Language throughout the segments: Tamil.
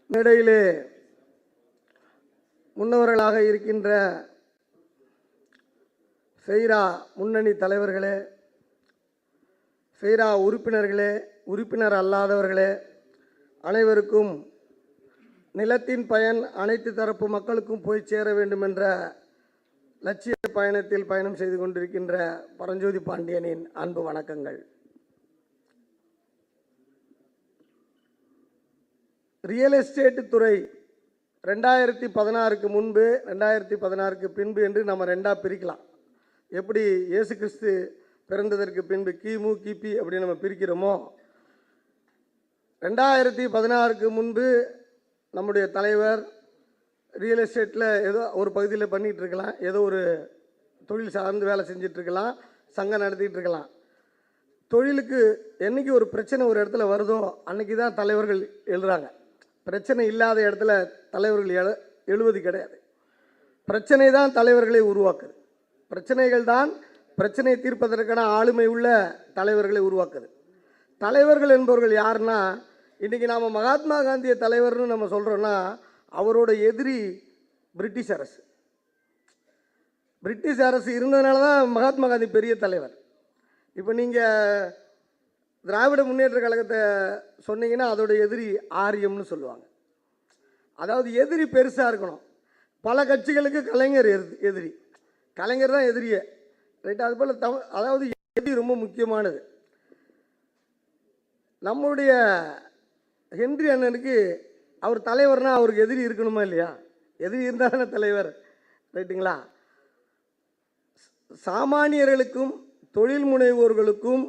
மேடையிலே முன்னவர்களாக இருக்கின்ற ஃபெய்ரா முன்னணி தலைவர்களே, ஃபெய்ரா உறுப்பினர்களே, உறுப்பினர் அல்லாதவர்களே, அனைவருக்கும் நிலத்தின் பயன் அனைத்து தரப்பு மக்களுக்கும் போய் சேர வேண்டும் என்ற லட்சிய பயணத்தில் பயணம் செய்து கொண்டிருக்கின்ற பரஞ்சோதி பாண்டியனின் அன்பு வணக்கங்கள். ரியல் எஸ்டேட் துறை 2016க்கு முன்பு 2016க்கு பின்பு என்று நம்ம ரெண்டாக பிரிக்கலாம். எப்படி இயேசு கிறிஸ்து பிறந்ததற்கு பின்பு கிமு கிபி அப்படி நம்ம பிரிக்கிறோமோ, 2016க்கு முன்பு நம்முடைய தலைவர் ரியல் எஸ்டேட்டில் ஏதோ ஒரு பகுதியில் பண்ணிகிட்டு இருக்கலாம், ஏதோ ஒரு தொழில் சார்ந்து வேலை செஞ்சிட்ருக்கலாம், சங்கம் நடத்திட்டு இருக்கலாம். தொழிலுக்கு என்றைக்கு ஒரு பிரச்சனை ஒரு இடத்துல வருதோ அன்றைக்கி தான் தலைவர்கள் எழுதுகிறாங்க. பிரச்சனை இல்லாத இடத்துல தலைவர்கள் எழுவது கிடையாது. பிரச்சனை தான் தலைவர்களை உருவாக்குது. பிரச்சனைகள் தான் பிரச்சனையை தீர்ப்பதற்கான ஆளுமை உள்ள தலைவர்களை உருவாக்குது. தலைவர்கள் என்பவர்கள் யாருன்னா, இன்றைக்கி நாம் மகாத்மா காந்தியை தலைவர்னு நம்ம சொல்கிறோன்னா, அவரோட எதிரி பிரிட்டிஷ் அரசு. பிரிட்டிஷ் அரசு இருந்ததுனால தான் மகாத்மா காந்தி பெரிய தலைவர். இப்போ நீங்கள் திராவிட முன்னேற்ற கழகத்தை சொன்னீங்கன்னா அதோட எதிரி ஆரியம்னு சொல்லுவாங்க. அதாவது எதிரி பெருசாக இருக்கணும். பல கட்சிகளுக்கு கலைஞர் எதிரி, கலைஞர் தான் எதிரியே, ரைட்? அதுபோல் அதாவது எதிரி ரொம்ப முக்கியமானது. நம்முடைய ஹென்றி அண்ணனுக்கு அவர் தலைவர்னால் அவருக்கு எதிரி இருக்கணுமா இல்லையா? எதிரி இருந்தால் தானே தலைவர், ரைட்டுங்களா? சாமானியர்களுக்கும் தொழில் முனைவோர்களுக்கும்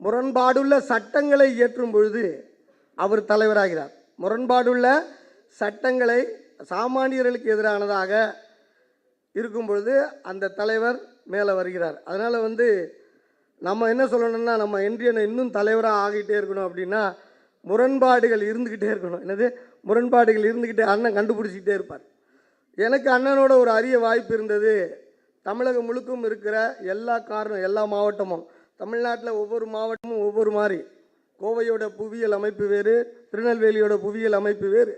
முரண்பாடுள்ள சட்டங்களை இயற்றும் பொழுது அவர் தலைவராகிறார். முரண்பாடுள்ள சட்டங்களை சாமானியர்களுக்கு எதிரானதாக இருக்கும் பொழுது அந்த தலைவர் மேலே வருகிறார். அதனால் நம்ம என்ன சொல்லணும்னா, நம்ம இந்தியனை இன்னும் தலைவராக ஆகிட்டே இருக்கணும் அப்படின்னா முரண்பாடுகள் இருந்துக்கிட்டே இருக்கணும். என்னது முரண்பாடுகள் இருந்துக்கிட்டே, அண்ணன் கண்டுபிடிச்சிக்கிட்டே இருப்பார். எனக்கு அண்ணனோட ஒரு அரிய வாய்ப்பு இருந்தது. தமிழகம் முழுக்கும் இருக்கிற எல்லா மாவட்டமும், தமிழ்நாட்டில் ஒவ்வொரு மாவட்டமும் ஒவ்வொரு மாதிரி. கோவையோட புவியியல் அமைப்பு வேறு, திருநெல்வேலியோட புவியியல் அமைப்பு வேறு,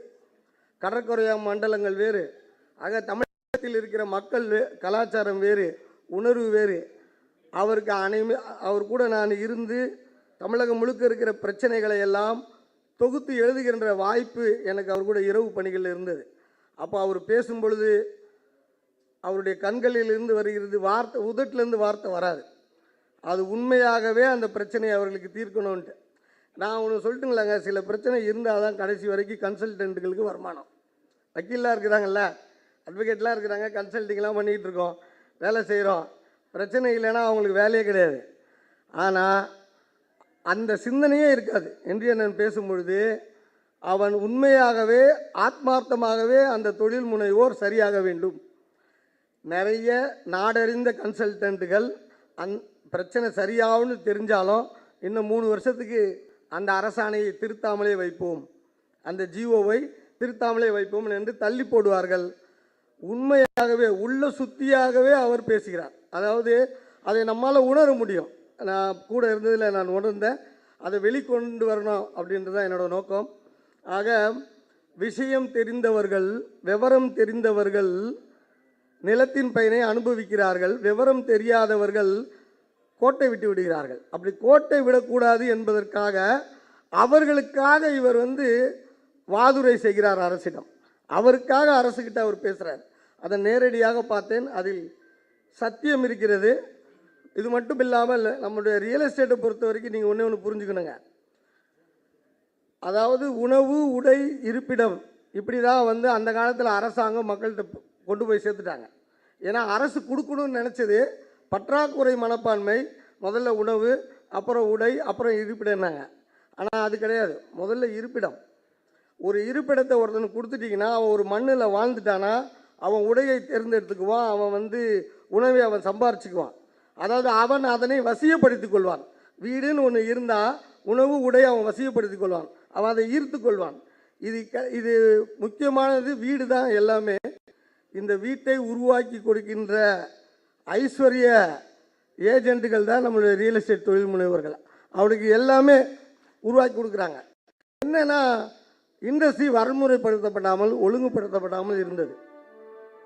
கடற்கரை மண்டலங்கள் வேறு. ஆக தமிழகத்தில் இருக்கிற மக்கள் கலாச்சாரம் வேறு, உணர்வு வேறு. அவர் கூட நான் இருந்து தமிழகம் முழுக்க இருக்கிற பிரச்சனைகளை எல்லாம் தொகுத்து எழுதுகின்ற வாய்ப்பு எனக்கு அவர் கூட இரவு பணிகள் இருந்தது. அப்போ அவர் பேசும் பொழுது அவருடைய கண்களிலிருந்து வருகிறது வார்த்தை, உதட்டிலேருந்து வார்த்தை வராது. அது உண்மையாகவே அந்த பிரச்சனையை அவர்களுக்கு தீர்க்கணும்ன்ட்டு. நான் ஒன்று சொல்லட்டுங்களாங்க, சில பிரச்சனை இருந்தால் தான் கடைசி வரைக்கும் கன்சல்டன்ட்டுகளுக்கு வருமானம். வக்கீலாக இருக்கிறாங்கல்ல, அட்வொகேட்லாம் இருக்கிறாங்க, கன்சல்டிங்லாம் பண்ணிகிட்டு இருக்கோம், வேலை செய்கிறோம். பிரச்சனை இல்லைன்னா அவங்களுக்கு வேலையே கிடையாது. ஆனால் அந்த சிந்தனையே இருக்காது. என்று நான் பேசும்பொழுது அவன் உண்மையாகவே ஆத்மார்த்தமாகவே அந்த தொழில் முனைவோர் சரியாக வேண்டும். நிறைய நாடறிந்த கன்சல்டன்ட்டுகள் பிரச்சனை சரியாகும்னு தெரிஞ்சாலும் இன்னும் 3 வருஷத்துக்கு அந்த அரசாணையை திருத்தாமலே வைப்போம், அந்த ஜிஓவை திருத்தாமலே வைப்போம் என்று தள்ளி போடுவார்கள். உண்மையாகவே உள்ள சுத்தியாகவே அவர் பேசுகிறார். அதாவது அதை நம்மால் உணர முடியும். நான் கூட இருந்ததில் நான் உணர்ந்தேன். அதை வெளிக்கொண்டு வரணும் அப்படின்றது தான் என்னோடய நோக்கம். ஆக விஷயம் தெரிந்தவர்கள், விவரம் தெரிந்தவர்கள் நிலத்தின் பயனை அனுபவிக்கிறார்கள். விவரம் தெரியாதவர்கள் கோட்டை விட்டு விடுகிறார்கள். அப்படி கோட்டை விடக்கூடாது என்பதற்காக அவர்களுக்காக இவர் வாதுரை செய்கிறார் அரசிடம். அவருக்காக அரசுக்கிட்ட அவர் பேசுகிறார். அதை நேரடியாக பார்த்தேன். அதில் சத்தியம் இருக்கிறது. இது மட்டும் இல்லாமல் நம்முடைய ரியல் எஸ்டேட்டை பொறுத்த வரைக்கும் நீங்கள் ஒன்று புரிஞ்சுக்கணுங்க. அதாவது உணவு, உடை, இருப்பிடம் இப்படி தான் அந்த காலத்தில் அரசாங்கம் மக்கள்கிட்ட கொண்டு போய் சேர்த்துட்டாங்க. ஏன்னா அரசு கொடுக்கணும்னு நினச்சது பற்றாக்குறை மனப்பான்மை. முதல்ல உணவு, அப்புறம் உடை, அப்புறம் இருப்பிடம்னாங்க. ஆனால் அது கிடையாது. முதல்ல இருப்பிடம். ஒரு இருப்பிடத்தை ஒருத்தனுக்கு கொடுத்துட்டிங்கன்னா அவன் ஒரு மண்ணில் வாழ்ந்துட்டானா அவன் உடையை தேர்ந்தெடுத்துக்குவான், அவன் உணவை அவன் சம்பாரிச்சுக்குவான். அதாவது அவன் அதனை வசியப்படுத்தி கொள்வான். வீடுன்னு ஒன்று இருந்தால் உணவு, உடை அவன் வசியப்படுத்தி கொள்வான், அவன் அதை ஈர்த்து கொள்வான். இது முக்கியமானது. வீடு தான் எல்லாமே. இந்த வீட்டை உருவாக்கி கொடுக்கின்ற ஐஸ்வர்ய ஏஜென்ட்டுகள் தான் நம்மளுடைய ரியல் எஸ்டேட் தொழில் முனைவர்கள். அவனுக்கு எல்லாமே உருவாக்கி கொடுக்குறாங்க. என்னென்னா இண்டஸ்ட்ரி வரன்முறைப்படுத்தப்படாமல் ஒழுங்குபடுத்தப்படாமல் இருந்தது.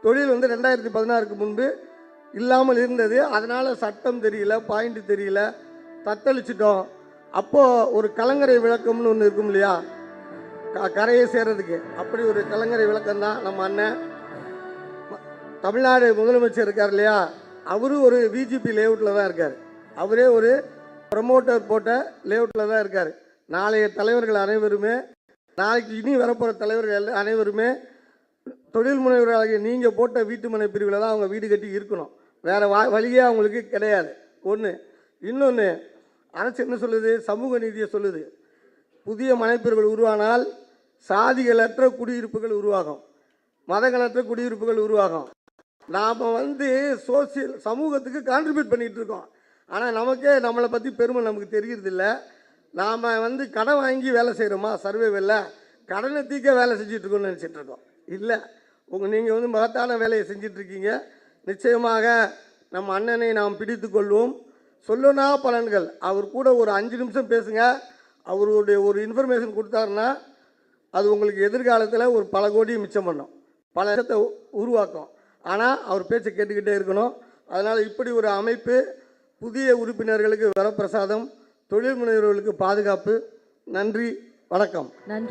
தொழில் வந்து 2016க்கு முன்பு இல்லாமல் இருந்தது. அதனால் சட்டம் தெரியல, பாயிண்ட் தெரியல, தத்தளிச்சிட்டோம். அப்போது ஒரு கலங்கரை விளக்கம்னு ஒன்று இருக்கும் இல்லையா, கரையை சேர்றதுக்கு, அப்படி ஒரு கலங்கரை விளக்கம் தான் நம்ம அண்ணன். தமிழ்நாடு முதலமைச்சர் இருக்கார் இல்லையா, அவரும் ஒரு விஜிபி லேஅவுட்டில் தான் இருக்கார். அவரே ஒரு ப்ரமோட்டர் போட்ட லேஅவுட்டில் தான் இருக்கார். நாளைய தலைவர்கள் அனைவருமே, நாளைக்கு இனி வரப்போகிற தலைவர்கள் அனைவருமே தொழில் முனைவர்களாகிய நீங்கள் போட்ட வீட்டுமனை பிரிவில் தான் அவங்க வீடு கட்டி இருக்கணும். வேறு வழியே அவங்களுக்கு கிடையாது. ஒன்று. இன்னொன்று, அரசு என்ன சொல்லுது? சமூக நீதியை சொல்லுது. புதிய மனைப்பிரிவுகள் உருவானால் சாதிகளற்ற குடியிருப்புகள் உருவாகும், மதங்களற்ற குடியிருப்புகள் உருவாகும். நாம் வந்து சமூகத்துக்கு கான்ட்ரிபியூட் பண்ணிகிட்டு இருக்கோம். ஆனால் நமக்கே நம்மளை பற்றி பெருமை நமக்கு தெரியறதில்ல. நாம் வந்து கடன் வாங்கி வேலை செய்கிறோமா? சர்வேவில் கடனை தீக்க வேலை செஞ்சிட்ருக்கோம்னு நினச்சிட்ருக்கோம். இல்லை, நீங்கள் வந்து மகத்தான வேலையை செஞ்சிட்ருக்கீங்க. நிச்சயமாக நம்ம அண்ணனை நாம் பிடித்து கொள்வோம். சொல்லுனா பலன்கள். அவர் கூட ஒரு 5 நிமிஷம் பேசுங்க. அவருடைய ஒரு இன்ஃபர்மேஷன் கொடுத்தாருன்னா அது உங்களுக்கு எதிர்காலத்தில் ஒரு பல கோடி மிச்சம் பண்ணும், பல இடத்தை உருவாக்கும். ஆனால் அவர் பேச்சை கேட்டுக்கிட்டே இருக்கணும். அதனால் இப்படி ஒரு அமைப்பு புதிய உறுப்பினர்களுக்கு வரப்பிரசாதம், தொழில் முனைவோர்களுக்கு பாதுகாப்பு. நன்றி, வணக்கம். நன்றி.